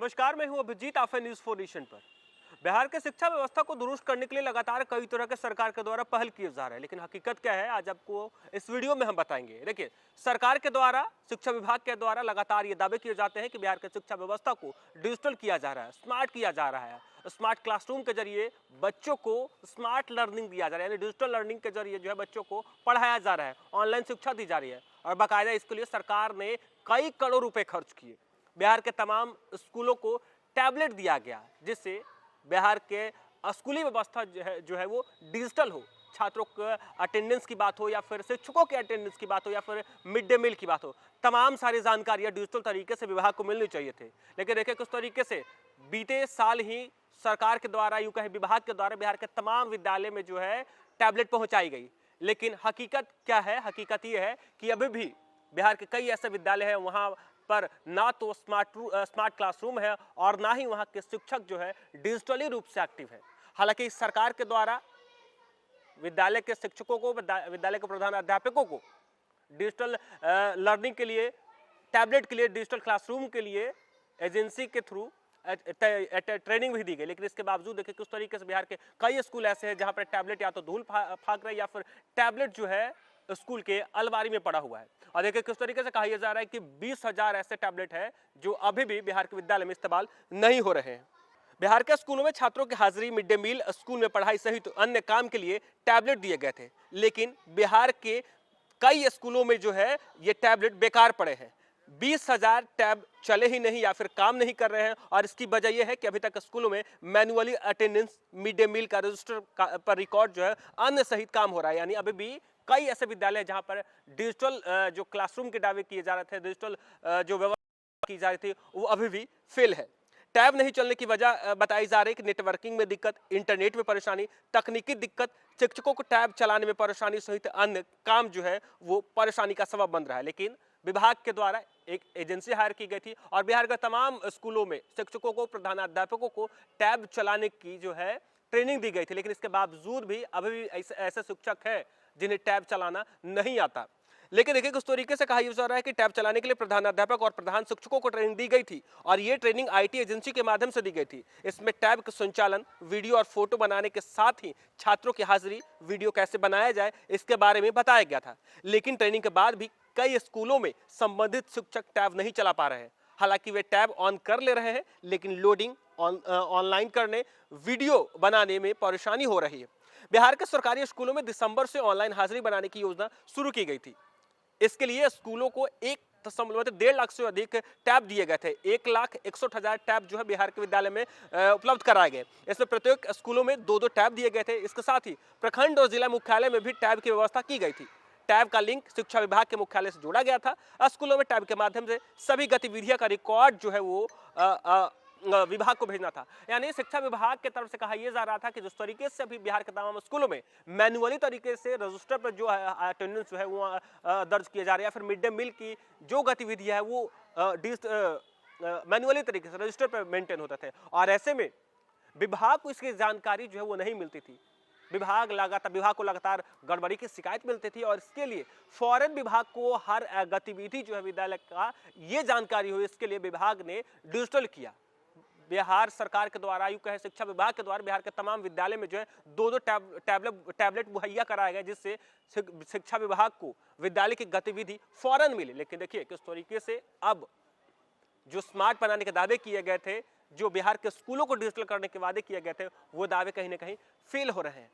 नमस्कार, मैं हूं अभिजीत। आप हैं न्यूज़ 4 नेशन पर। बिहार के शिक्षा व्यवस्था को दुरुस्त करने के लिए लगातार कई तरह के सरकार के द्वारा पहल किए जा रहे हैं, लेकिन हकीकत क्या है आज आपको इस वीडियो में हम बताएंगे। देखिए, सरकार के द्वारा, शिक्षा विभाग के द्वारा लगातार ये दावे किए जाते हैं कि बिहार के शिक्षा व्यवस्था को डिजिटल किया जा रहा है, स्मार्ट किया जा रहा है, स्मार्ट क्लासरूम के जरिए बच्चों को स्मार्ट लर्निंग दिया जा रहा है, यानी डिजिटल लर्निंग के जरिए जो है बच्चों को पढ़ाया जा रहा है, ऑनलाइन शिक्षा दी जा रही है। और बाकायदा इसके लिए सरकार ने कई करोड़ रुपए खर्च किए। बिहार के तमाम स्कूलों को टैबलेट दिया गया, जिससे बिहार के स्कूली व्यवस्था जो है वो डिजिटल हो। छात्रों के अटेंडेंस की बात हो या फिर शिक्षकों के अटेंडेंस की बात हो या फिर मिड डे मील की बात हो, तमाम सारी जानकारियां डिजिटल तरीके से विभाग को मिलनी चाहिए थे। लेकिन देखिए किस तरीके से बीते साल ही सरकार के द्वारा, यूं कहे विभाग के द्वारा, बिहार के तमाम विद्यालय में जो है टैबलेट पहुंचाई गई। लेकिन हकीकत क्या है? हकीकत ये है कि अभी भी बिहार के कई ऐसे विद्यालय हैं वहां पर ना तो स्मार्ट क्लासरूम है और ना ही वहां के शिक्षक जो है डिजिटली रूप से एक्टिव है। हालांकि सरकार के द्वारा विद्यालय के शिक्षकों को, विद्यालय के प्रधान अध्यापकों को डिजिटल लर्निंग के लिए, टैबलेट के लिए, डिजिटल क्लासरूम के लिए एजेंसी के थ्रू ट्रेनिंग भी दी गई। लेकिन इसके बावजूद देखिए किस तरीके से बिहार के कई स्कूल ऐसे हैं जहां पर टैबलेट या तो धूल फाक रहे या फिर टैबलेट जो है स्कूल के अलमारी में पड़ा हुआ है। और देखिए किस तरीके से कहा जा रहा है कि 20,000 ऐसे टैबलेट हैं जो अभी भी बिहार के विद्यालय में इस्तेमाल नहीं हो रहे हैं। बिहार के स्कूलों में छात्रों की हाजिरी, मिड डे मील, स्कूल में पढ़ाई सहित अन्य काम के लिए टैबलेट दिए गए थे। लेकिन बिहार के कई स्कूलों में जो है ये टैबलेट बेकार पड़े हैं। 20,000 टैब चले ही नहीं या फिर काम नहीं कर रहे हैं। और इसकी वजह यह है कि अभी तक स्कूलों में manually attendance, mid day meal का रजिस्टर पर रिकॉर्ड जो है अन्य सहित काम हो रहा है। यानी अभी भी कई ऐसे विद्यालय जहां पर डिजिटल जो क्लासरूम के दावे किए जा रहे थे, डिजिटल जो व्यवस्था की जा रही थी, वो अभी भी फेल है। टैब नहीं चलने की वजह बताई जा रही है कि नेटवर्किंग में दिक्कत, इंटरनेट में परेशानी, तकनीकी दिक्कत, शिक्षकों को टैब चलाने में परेशानी सहित अन्य काम जो है वो परेशानी का सबब बन रहा है। लेकिन विभाग के द्वारा एक एजेंसी हायर की गई थी और बिहार के तमाम स्कूलों में शिक्षकों को, प्रधानाध्यापकों को टैब चलाने की जो है ट्रेनिंग दी गई थी। लेकिन इसके बावजूद भी अभी भी ऐसे शिक्षक हैं जिन्हें टैब चलाना नहीं आता। लेकिन देखिए किस तरीके से कहा जा रहा है कि टैब चलाने के लिए प्रधानाध्यापक और प्रधान शिक्षकों को ट्रेनिंग दी गई थी और ये ट्रेनिंग आईटी एजेंसी के माध्यम से दी गई थी। इसमें टैब का संचालन, वीडियो और फोटो बनाने के साथ ही छात्रों की हाजिरी, वीडियो कैसे बनाया जाए, इसके बारे में बताया गया था। लेकिन ट्रेनिंग के बाद भी कई स्कूलों में संबंधित शिक्षक टैब नहीं चला पा रहे हैं। हालांकि वे टैब ऑन कर ले रहे हैं, लेकिन लोडिंग, ऑनलाइन करने, वीडियो बनाने में परेशानी हो रही है। बिहार के सरकारी स्कूलों में दिसंबर से ऑनलाइन हाजिरी बनाने की योजना शुरू की गई थी। इसके लिए स्कूलों को 1.1.5 लाख से अधिक टैब दिए गए थे। 1,61,000 टैब जो है बिहार के विद्यालय में उपलब्ध कराए गए। इसमें प्रत्येक स्कूलों में 2-2 टैब दिए गए थे। इसके साथ ही प्रखंड और जिला मुख्यालय में भी टैब की व्यवस्था की गई थी। टैब का लिंक शिक्षा विभाग के मुख्यालय से जोड़ा गया था। स्कूलों में टैब के माध्यम से सभी गतिविधियों का रिकॉर्ड जो है वो विभाग को भेजना था। यानी शिक्षा विभाग की तरफ से कहा यह जा रहा था कि जिस तरीके से अभी बिहार के तमाम स्कूलों में मैनुअली तरीके से रजिस्टर पर जो अटेंडेंस जो है वो दर्ज किया जा रहा है, या फिर मिड डे मील की जो गतिविधियां है वो मैनुअली तरीके से रजिस्टर पर मेंटेन होते थे। और ऐसे में विभाग को इसकी जानकारी जो है वो नहीं मिलती थी। विभाग को लगातार गड़बड़ी की शिकायत मिलती थी और इसके लिए फौरन विभाग को हर गतिविधि जो है विद्यालय का ये जानकारी हो, इसके लिए विभाग ने डिजिटल किया। बिहार सरकार के द्वारा, यूं कहे शिक्षा विभाग के द्वारा बिहार के तमाम विद्यालय में जो है 2-2 टैबलेट मुहैया कराया गया, जिससे शिक्षा विभाग को विद्यालय की गतिविधि फौरन मिले। लेकिन देखिए किस तरीके से अब जो स्मार्ट बनाने के दावे किए गए थे, जो बिहार के स्कूलों को डिजिटल करने के वादे किए गए थे, वो दावे कहीं ना कहीं फेल हो रहे हैं।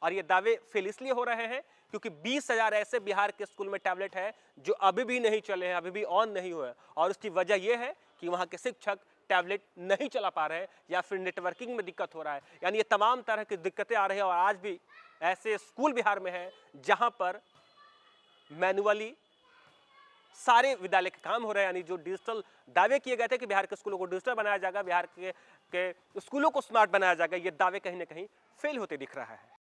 और ये दावे फेल इसलिए हो रहे हैं क्योंकि 20,000 ऐसे बिहार के स्कूल में टैबलेट है जो अभी भी नहीं चले हैं, अभी भी ऑन नहीं हुए। और उसकी वजह यह है कि वहां के शिक्षक टैबलेट नहीं चला पा रहे हैं या फिर नेटवर्किंग में दिक्कत हो रहा है। यानी ये तमाम तरह की दिक्कतें आ रही है। और आज भी ऐसे स्कूल बिहार में है जहां पर मैनुअली सारे विद्यालय के काम हो रहे हैं। यानी जो डिजिटल दावे किए गए थे कि बिहार के स्कूलों को डिजिटल बनाया जाएगा, बिहार के स्कूलों को स्मार्ट बनाया जाएगा, ये दावे कहीं ना कहीं फेल होते दिख रहा है।